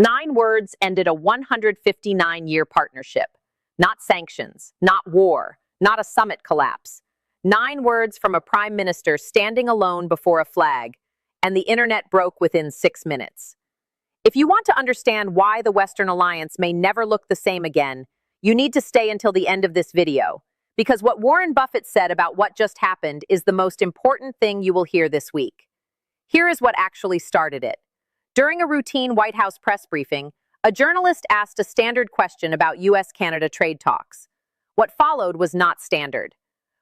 9 words ended a 159-year partnership. Not sanctions, not war, not a summit collapse. 9 words from a prime minister standing alone before a flag, and the internet broke within 6 minutes. If you want to understand why the Western alliance may never look the same again, you need to stay until the end of this video, because what Warren Buffett said about what just happened is the most important thing you will hear this week. Here is what actually started it. During a routine White House press briefing, a journalist asked a standard question about U.S.-Canada trade talks. What followed was not standard.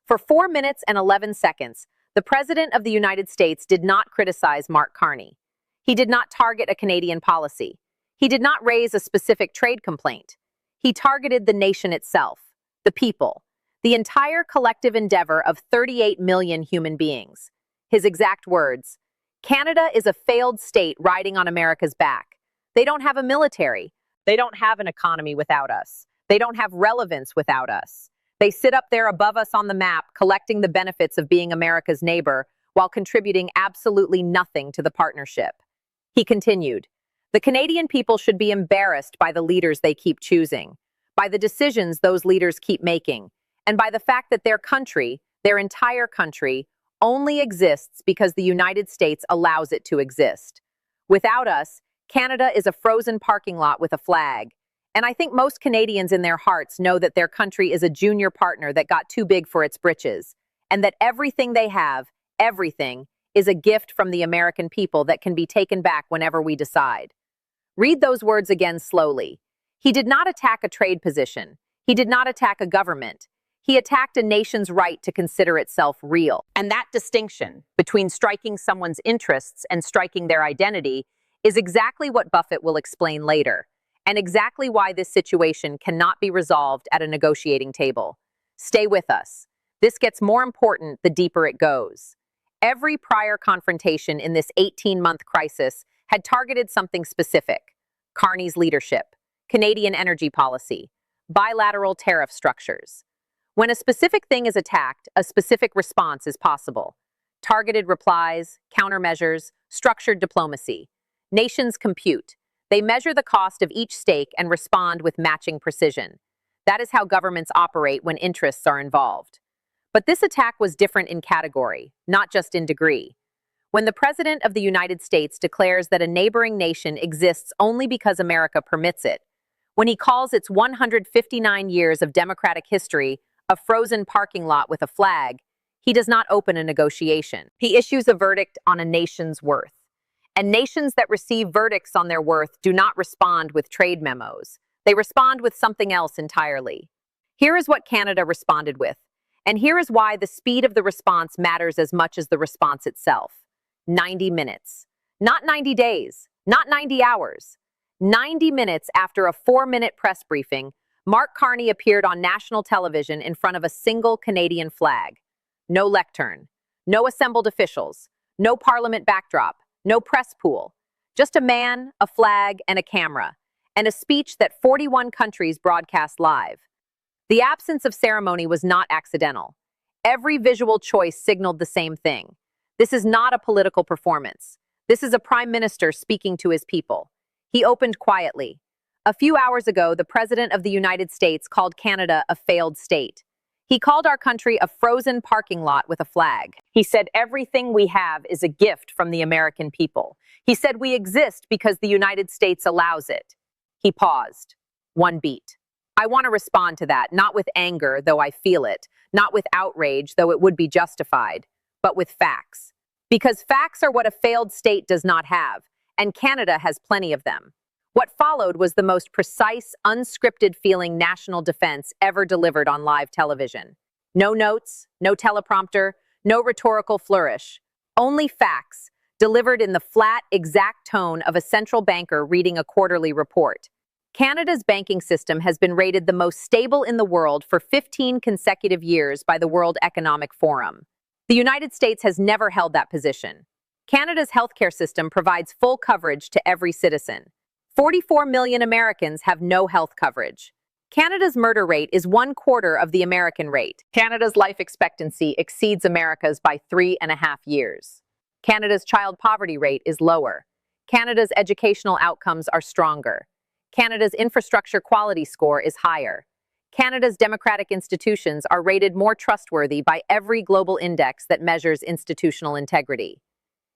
For 4 minutes and 11 seconds, the President of the United States did not criticize Mark Carney. He did not target a Canadian policy. He did not raise a specific trade complaint. He targeted the nation itself, the people, the entire collective endeavor of 38 million human beings. His exact words, "Canada is a failed state riding on America's back. They don't have a military. They don't have an economy without us. They don't have relevance without us. They sit up there above us on the map, collecting the benefits of being America's neighbor while contributing absolutely nothing to the partnership." He continued, "The Canadian people should be embarrassed by the leaders they keep choosing, by the decisions those leaders keep making, and by the fact that their country, their entire country, only exists because the United States allows it to exist. Without us, Canada is a frozen parking lot with a flag. And I think most Canadians in their hearts know that their country is a junior partner that got too big for its britches, and that everything they have, everything, is a gift from the American people that can be taken back whenever we decide." Read those words again slowly. He did not attack a trade position. He did not attack a government. He attacked a nation's right to consider itself real. And that distinction between striking someone's interests and striking their identity is exactly what Buffett will explain later, and exactly why this situation cannot be resolved at a negotiating table. Stay with us. This gets more important the deeper it goes. Every prior confrontation in this 18-month crisis had targeted something specific: Carney's leadership, Canadian energy policy, bilateral tariff structures. When a specific thing is attacked, a specific response is possible. Targeted replies, countermeasures, structured diplomacy. Nations compute. They measure the cost of each stake and respond with matching precision. That is how governments operate when interests are involved. But this attack was different in category, not just in degree. When the President of the United States declares that a neighboring nation exists only because America permits it, when he calls its 159 years of democratic history a frozen parking lot with a flag, he does not open a negotiation. He issues a verdict on a nation's worth. And nations that receive verdicts on their worth do not respond with trade memos. They respond with something else entirely. Here is what Canada responded with, and here is why the speed of the response matters as much as the response itself. 90 minutes. Not 90 days, not 90 hours. 90 minutes after a 4-minute press briefing, Mark Carney appeared on national television in front of a single Canadian flag. No lectern, no assembled officials, no parliament backdrop, no press pool. Just a man, a flag, and a camera, and a speech that 41 countries broadcast live. The absence of ceremony was not accidental. Every visual choice signaled the same thing. This is not a political performance. This is a prime minister speaking to his people. He opened quietly. A few hours ago, the President of the United States called Canada a failed state. He called our country a frozen parking lot with a flag. He said everything we have is a gift from the American people. He said we exist because the United States allows it. He paused. One beat. I want to respond to that, not with anger, though I feel it, not with outrage, though it would be justified, but with facts. Because facts are what a failed state does not have, and Canada has plenty of them. What followed was the most precise, unscripted feeling national defense ever delivered on live television. No notes, no teleprompter, no rhetorical flourish. Only facts, delivered in the flat, exact tone of a central banker reading a quarterly report. Canada's banking system has been rated the most stable in the world for 15 consecutive years by the World Economic Forum. The United States has never held that position. Canada's healthcare system provides full coverage to every citizen. 44 million Americans have no health coverage. Canada's murder rate is 1/4 of the American rate. Canada's life expectancy exceeds America's by 3.5 years. Canada's child poverty rate is lower. Canada's educational outcomes are stronger. Canada's infrastructure quality score is higher. Canada's democratic institutions are rated more trustworthy by every global index that measures institutional integrity.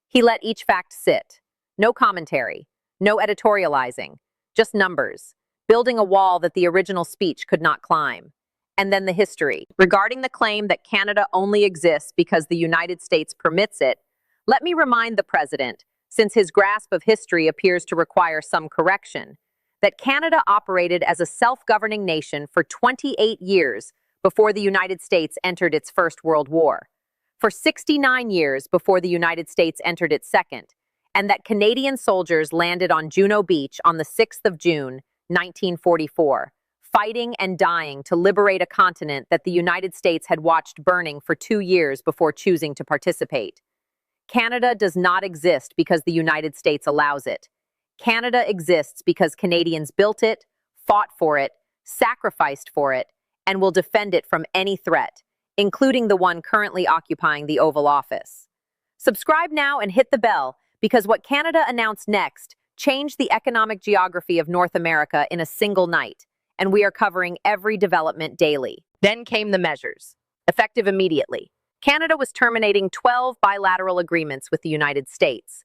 He let each fact sit. No commentary, no editorializing, just numbers, building a wall that the original speech could not climb. And then the history. Regarding the claim that Canada only exists because the United States permits it, let me remind the President, since his grasp of history appears to require some correction, that Canada operated as a self-governing nation for 28 years before the United States entered its First World War, for 69 years before the United States entered its second, and that Canadian soldiers landed on Juno Beach on the 6th of June, 1944, fighting and dying to liberate a continent that the United States had watched burning for 2 years before choosing to participate. Canada does not exist because the United States allows it. Canada exists because Canadians built it, fought for it, sacrificed for it, and will defend it from any threat, including the one currently occupying the Oval Office. Subscribe now and hit the bell, because what Canada announced next changed the economic geography of North America in a single night, and we are covering every development daily. Then came the measures. Effective immediately, Canada was terminating 12 bilateral agreements with the United States.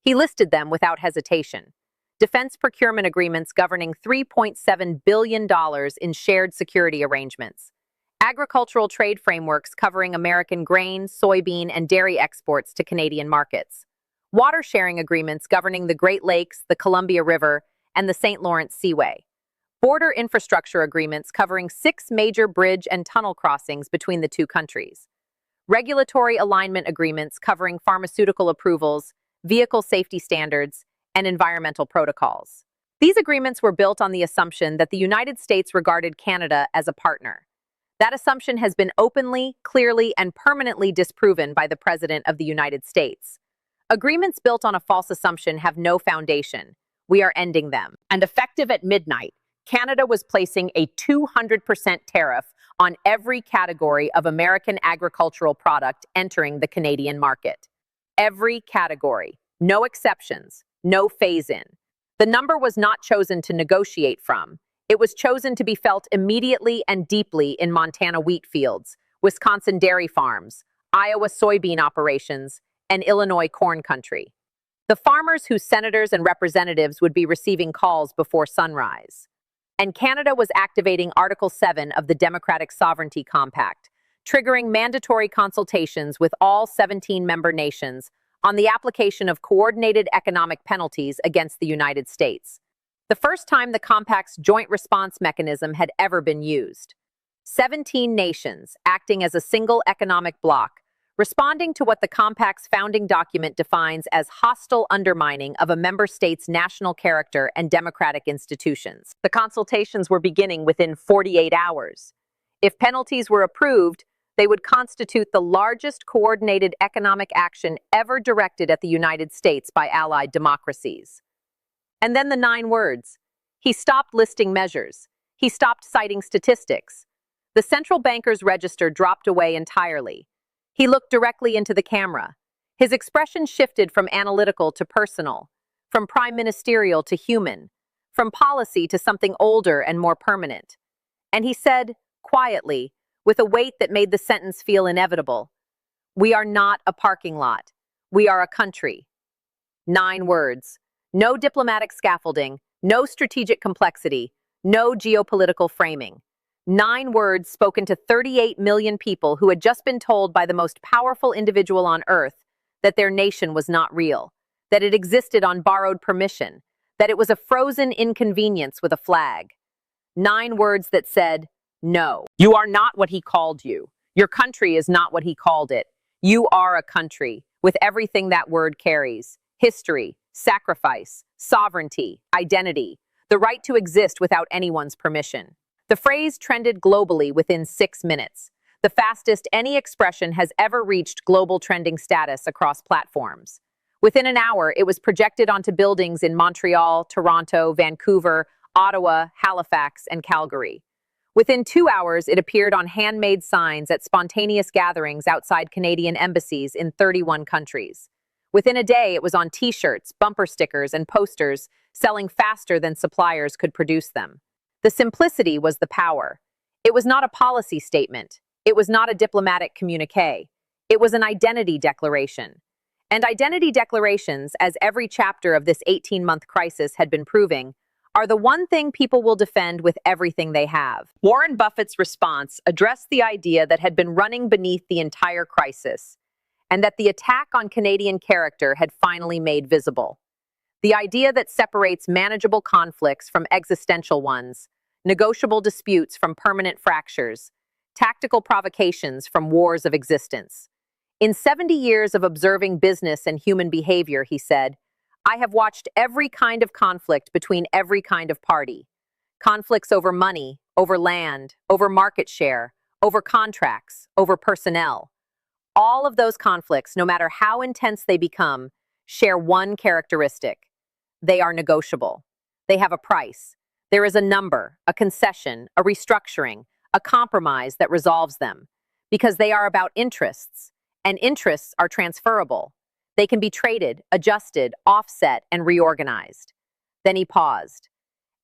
He listed them without hesitation. Defense procurement agreements governing $3.7 billion in shared security arrangements. Agricultural trade frameworks covering American grain, soybean, and dairy exports to Canadian markets. Water sharing agreements governing the Great Lakes, the Columbia River, and the St. Lawrence Seaway. Border infrastructure agreements covering 6 major bridge and tunnel crossings between the two countries. Regulatory alignment agreements covering pharmaceutical approvals, vehicle safety standards, and environmental protocols. These agreements were built on the assumption that the United States regarded Canada as a partner. That assumption has been openly, clearly, and permanently disproven by the President of the United States. Agreements built on a false assumption have no foundation. We are ending them. And effective at midnight, Canada was placing a 200% tariff on every category of American agricultural product entering the Canadian market. Every category, no exceptions, no phase-in. The number was not chosen to negotiate from. It was chosen to be felt immediately and deeply in Montana wheat fields, Wisconsin dairy farms, Iowa soybean operations, and Illinois corn country. The farmers whose senators and representatives would be receiving calls before sunrise. And Canada was activating Article 7 of the Democratic Sovereignty Compact, triggering mandatory consultations with all 17 member nations on the application of coordinated economic penalties against the United States. The first time the Compact's joint response mechanism had ever been used. 17 nations, acting as a single economic bloc, responding to what the Compact's founding document defines as hostile undermining of a member state's national character and democratic institutions. The consultations were beginning within 48 hours. If penalties were approved, they would constitute the largest coordinated economic action ever directed at the United States by allied democracies. And then the 9 words. He stopped listing measures. He stopped citing statistics. The central banker's register dropped away entirely. He looked directly into the camera. His expression shifted from analytical to personal, from prime ministerial to human, from policy to something older and more permanent. And he said, quietly, with a weight that made the sentence feel inevitable, "We are not a parking lot. We are a country." 9 words. No diplomatic scaffolding, no strategic complexity, no geopolitical framing. 9 words spoken to 38 million people who had just been told by the most powerful individual on earth that their nation was not real, that it existed on borrowed permission, that it was a frozen inconvenience with a flag. 9 words that said, no. You are not what he called you. Your country is not what he called it. You are a country, with everything that word carries. History, sacrifice, sovereignty, identity, the right to exist without anyone's permission. The phrase trended globally within 6 minutes, the fastest any expression has ever reached global trending status across platforms. Within an hour, it was projected onto buildings in Montreal, Toronto, Vancouver, Ottawa, Halifax, and Calgary. Within 2 hours, it appeared on handmade signs at spontaneous gatherings outside Canadian embassies in 31 countries. Within a day, it was on t-shirts, bumper stickers, and posters, selling faster than suppliers could produce them. The simplicity was the power. It was not a policy statement. It was not a diplomatic communique. It was an identity declaration. And identity declarations, as every chapter of this 18-month crisis had been proving, are the one thing people will defend with everything they have. Warren Buffett's response addressed the idea that had been running beneath the entire crisis, and that the attack on Canadian character had finally made visible. The idea that separates manageable conflicts from existential ones, negotiable disputes from permanent fractures, tactical provocations from wars of existence. In 70 years of observing business and human behavior, he said, I have watched every kind of conflict between every kind of party. Conflicts over money, over land, over market share, over contracts, over personnel. All of those conflicts, no matter how intense they become, share one characteristic. They are negotiable. They have a price. There is a number, a concession, a restructuring, a compromise that resolves them, because they are about interests, and interests are transferable. They can be traded, adjusted, offset, and reorganized. Then he paused.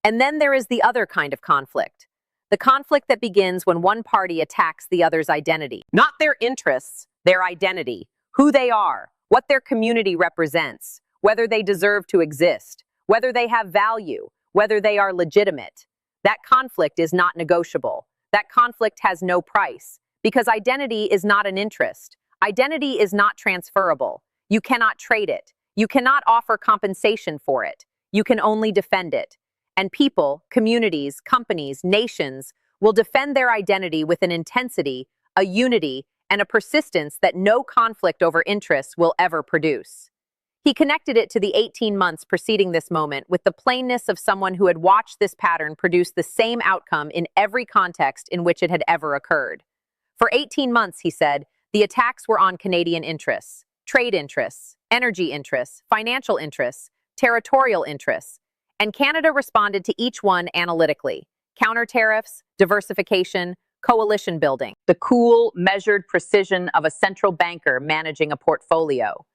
And then there is the other kind of conflict. The conflict that begins when one party attacks the other's identity. Not their interests, their identity, who they are, what their community represents, whether they deserve to exist, whether they have value, whether they are legitimate. That conflict is not negotiable. That conflict has no price, because identity is not an interest. Identity is not transferable. You cannot trade it. You cannot offer compensation for it. You can only defend it. And people, communities, companies, nations will defend their identity with an intensity, a unity, and a persistence that no conflict over interests will ever produce. He connected it to the 18 months preceding this moment with the plainness of someone who had watched this pattern produce the same outcome in every context in which it had ever occurred. For 18 months, he said, the attacks were on Canadian interests, trade interests, energy interests, financial interests, territorial interests, and Canada responded to each one analytically. Counter tariffs, diversification, coalition building. The cool, measured precision of a central banker managing a portfolio.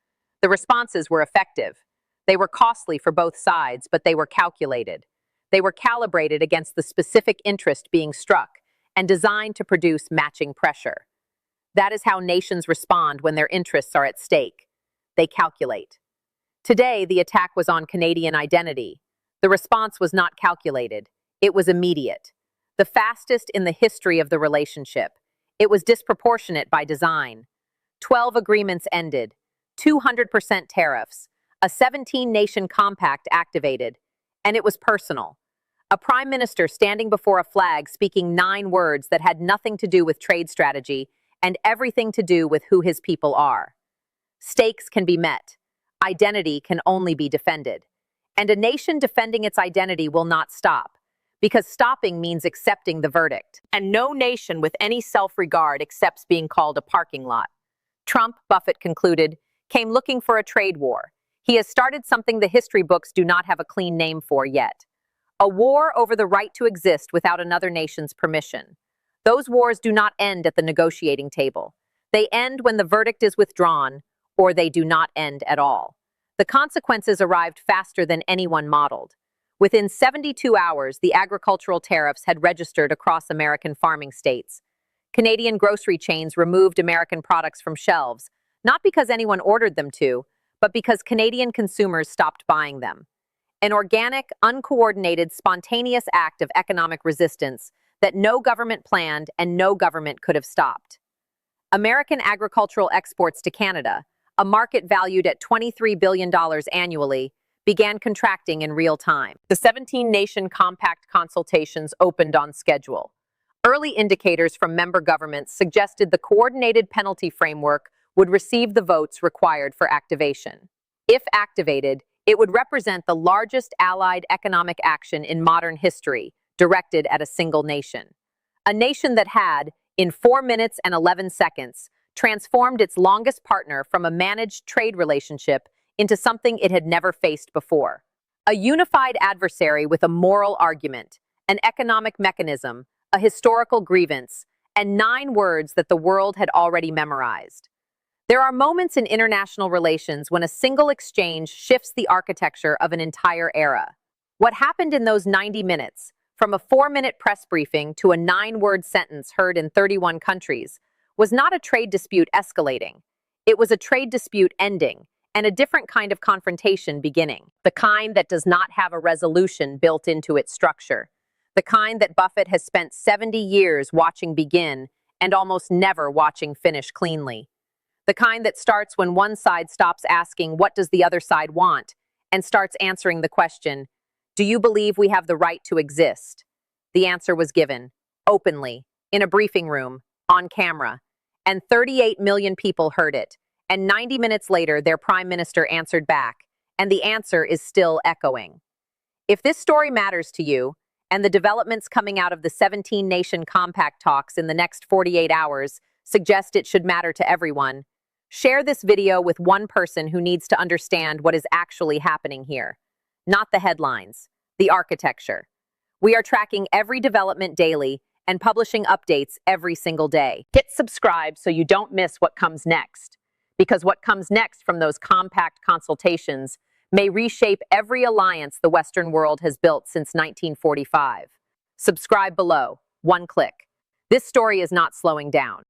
The responses were effective. They were costly for both sides, but they were calculated. They were calibrated against the specific interest being struck and designed to produce matching pressure. That is how nations respond when their interests are at stake. They calculate. Today, the attack was on Canadian identity. The response was not calculated. It was immediate. The fastest in the history of the relationship. It was disproportionate by design. 12 agreements ended. 200% tariffs. A 17-nation compact activated. And it was personal. A prime minister standing before a flag speaking 9 words that had nothing to do with trade strategy and everything to do with who his people are. Stakes can be met. Identity can only be defended. And a nation defending its identity will not stop, because stopping means accepting the verdict. And no nation with any self-regard accepts being called a parking lot. Trump, Buffett concluded, came looking for a trade war. He has started something the history books do not have a clean name for yet. A war over the right to exist without another nation's permission. Those wars do not end at the negotiating table. They end when the verdict is withdrawn, or they do not end at all. The consequences arrived faster than anyone modeled. Within 72 hours, the agricultural tariffs had registered across American farming states. Canadian grocery chains removed American products from shelves, not because anyone ordered them to, but because Canadian consumers stopped buying them. An organic, uncoordinated, spontaneous act of economic resistance that no government planned and no government could have stopped. American agricultural exports to Canada, a market valued at $23 billion annually, began contracting in real time. The 17-nation compact consultations opened on schedule. Early indicators from member governments suggested the coordinated penalty framework would receive the votes required for activation. If activated, it would represent the largest allied economic action in modern history, directed at a single nation. A nation that had, in 4 minutes and 11 seconds, transformed its longest partner from a managed trade relationship into something it had never faced before. A unified adversary with a moral argument, an economic mechanism, a historical grievance, and 9 words that the world had already memorized. There are moments in international relations when a single exchange shifts the architecture of an entire era. What happened in those 90 minutes, from a 4-minute press briefing to a 9-word sentence heard in 31 countries, was not a trade dispute escalating. It was a trade dispute ending, and a different kind of confrontation beginning. The kind that does not have a resolution built into its structure. The kind that Buffett has spent 70 years watching begin and almost never watching finish cleanly. The kind that starts when one side stops asking, "What does the other side want?" and starts answering the question, "Do you believe we have the right to exist?" The answer was given, openly, in a briefing room, on camera, and 38 million people heard it. And 90 minutes later, their prime minister answered back, and the answer is still echoing. If this story matters to you, and the developments coming out of the 17-nation compact talks in the next 48 hours suggest it should matter to everyone, share this video with one person who needs to understand what is actually happening here. Not the headlines, the architecture. We are tracking every development daily and publishing updates every single day. Hit subscribe so you don't miss what comes next, because what comes next from those compact consultations may reshape every alliance the Western world has built since 1945. Subscribe below, one click. This story is not slowing down.